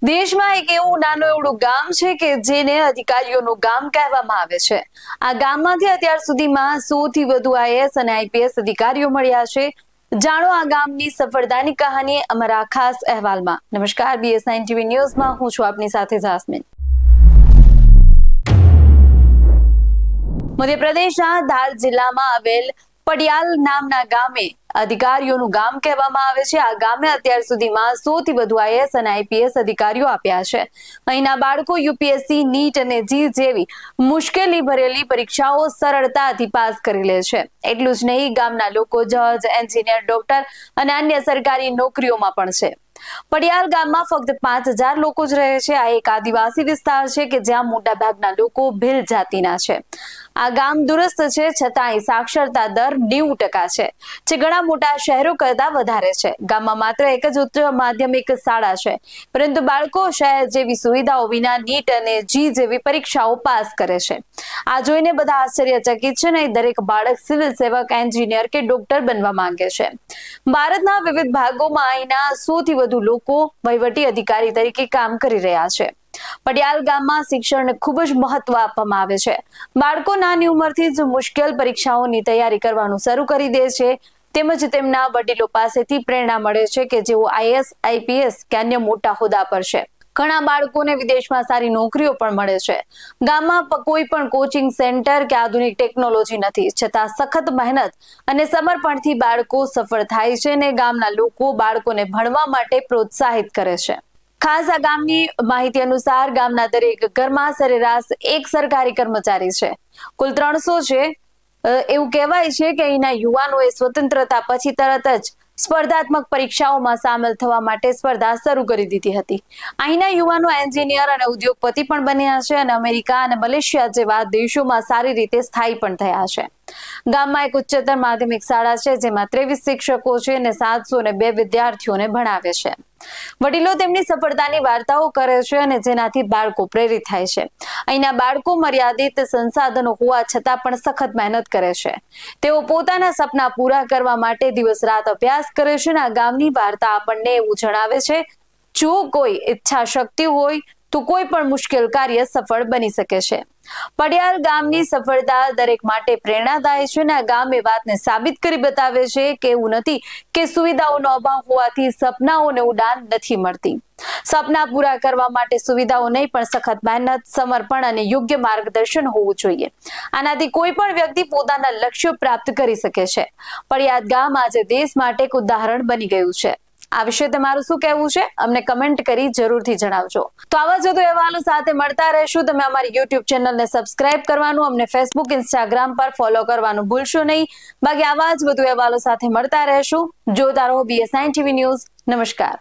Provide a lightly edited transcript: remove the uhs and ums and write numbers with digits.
દેશમાં એક એવું નાનું એવડું ગામ છે કે જેને અધિકારીઓનું ગામ કહેવામાં આવે છે. આ ગામમાંથી અત્યાર સુધીમાં 100 થી વધુ આઈએએસ અને આઈપીએસ અધિકારીઓ મળ્યા છે. જાણો આ ગામની સફળતાની કહાની અમારા ખાસ અહેવાલમાં. નમસ્કાર, BS9 TV ન્યૂઝમાં હું છું આપની સાથે જાસ્મીન. મધ્યપ્રદેશના ધાર જિલ્લામાં આવેલ પડિયાલ નામના ગામે અધિકારીઓનું ગામ કહેવામાં આવે છે. આ ગામે અત્યાર સુધીમાં 100 થી વધુ આઈએએસ અને આઈપીએસ અધિકારીઓ આપ્યા છે. અહીંના બાળકો યુપીએસસી, નીટ અને જી જેવી મુશ્કેલી ભરેલી પરીક્ષાઓ સરળતાથી પાસ કરી લે છે. એટલું જ નહીં, ગામના લોકો જજ, એન્જિનિયર, ડોક્ટર અને અન્ય સરકારી નોકરીઓમાં પણ છે. પડિયાલ ગામમાં ફક્ત 5000 લોકો જ રહે છે. આ એક આદિવાસી વિસ્તાર છે કે જ્યાં મોટા ભાગના લોકો ભીલ જાતિના છે. આ ગામ દૂરસ્થ છે, છતાં અહીં સાક્ષરતા દર 90% છે, જે ઘણા મોટા શહેરો કરતા વધારે છે. ગામમાં માત્ર એક જ ઉચ્ચ માધ્યમિક શાળા છે, પરંતુ બાળકો શહેર જેવી સુવિધાઓ વિના નીટ અને જી જેવી પરીક્ષાઓ પાસ કરે છે. આ જોઈને બધા આશ્ચર્યચકિત છે ને દરેક બાળક સિવિલ સેવક, એન્જિનિયર કે ડોક્ટર બનવા માંગે છે. ભારતના વિવિધ ભાગોમાં અહીંના 100 થી વધુ લોકો વહીવટી અધિકારી તરીકે કામ કરી રહ્યા છે. પડિયાલ ગામમાં શિક્ષણને ખૂબ જ મહત્વ આપવામાં આવે છે. બાળકો નાની ઉંમરથી જ મુશ્કેલ પરીક્ષાઓની તૈયારી કરવાનું શરૂ કરી દે છે. તેમજ તેમના વડીલો પાસેથી પ્રેરણા મળે છે કે જેઓ આઈએએસ, આઈપીએસ કે અન્ય મોટા હોદ્દા પર છે. ઘણા બાળકોને વિદેશમાં સારી નોકરીઓ પણ મળે છે. ગામમાં કોઈ પણ કોચિંગ સેન્ટર કે આધુનિક ટેકનોલોજી નથી, છતાં સખત મહેનત અને સમર્પણથી બાળકો સફળ થાય છે અને ગામના લોકો બાળકોને ભણવા માટે પ્રોત્સાહિત કરે છે. ખાસ આ ગામની માહિતી અનુસાર ગામના દરેક ઘરમાં સરેરાશ એક સરકારી કર્મચારી છે. કુલ 300 છે. એવું કહેવાય છે કે અહીંના યુવાનોએ સ્વતંત્રતા પછી તરત જ સ્પર્ધાત્મક પરીક્ષાઓમાં સામેલ થવા માટે સ્પર્ધા શરૂ કરી દીધી હતી. અહીંના યુવાનો એન્જિનિયર અને ઉદ્યોગપતિ પણ બન્યા છે અને અમેરિકા અને મલેશિયા જેવા દેશોમાં સારી રીતે સ્થાયી પણ થયા છે. ગામમાં એક ઉચ્ચતર માધ્યમિક શાળા છે, જેમાં 23 શિક્ષકો છે અને 702 વિદ્યાર્થીઓને ભણાવે છે. વડીલો તેમની સફળતાની વાર્તાઓ કરે છે અને જેનાથી બાળકો પ્રેરિત થાય છે. અહીંના બાળકો મર્યાદિત સંસાધનો હોવા છતાં પણ સખત મહેનત કરે છે. તેઓ પોતાના સપના પૂરા કરવા માટે દિવસ રાત અભ્યાસ કરે છે અને આ ગામની વાર્તા આપણને એવું જણાવે છે, જો કોઈ ઈચ્છા શક્તિ હોય તો કોઈ પણ મુશ્કેલ કાર્ય સફળ બની શકે છે. પડિયાલ ગામની સફળતા દરેક માટે પ્રેરણાદાયી છે અને આ ગામ એ વાતને સાબિત કરી બતાવે છે કે એવું નથી કે સુવિધાઓનો અભાવ હોવાથી સપનાઓને ઉડાન નથી મળતી. સપના પૂરા કરવા માટે સુવિધાઓ નહીં, પણ સખત મહેનત, સમર્પણ અને યોગ્ય માર્ગદર્શન હોવું જોઈએ. આનાથી કોઈ પણ વ્યક્તિ પોતાના લક્ષ્યો પ્રાપ્ત કરી શકે છે. પડિયાલ ગામ આજે દેશ માટે એક ઉદાહરણ બની ગયું છે. આ વિશે તમારું શું કહેવું છે? અમને કમેન્ટ કરી જરૂરથી જણાવજો. તો આવા જ વધુ અહેવાલો સાથે મળતા રહેશું. તમે અમારી YouTube ચેનલને સબસ્ક્રાઇબ કરવાનું, અમને Facebook, Instagram પર ફોલો કરવાનું ભૂલશો નહીં. બાકી આવા જ વધુ અહેવાલો સાથે મળતા રહેશું. જોતા રહો BS9 TV ન્યૂઝ. નમસ્કાર.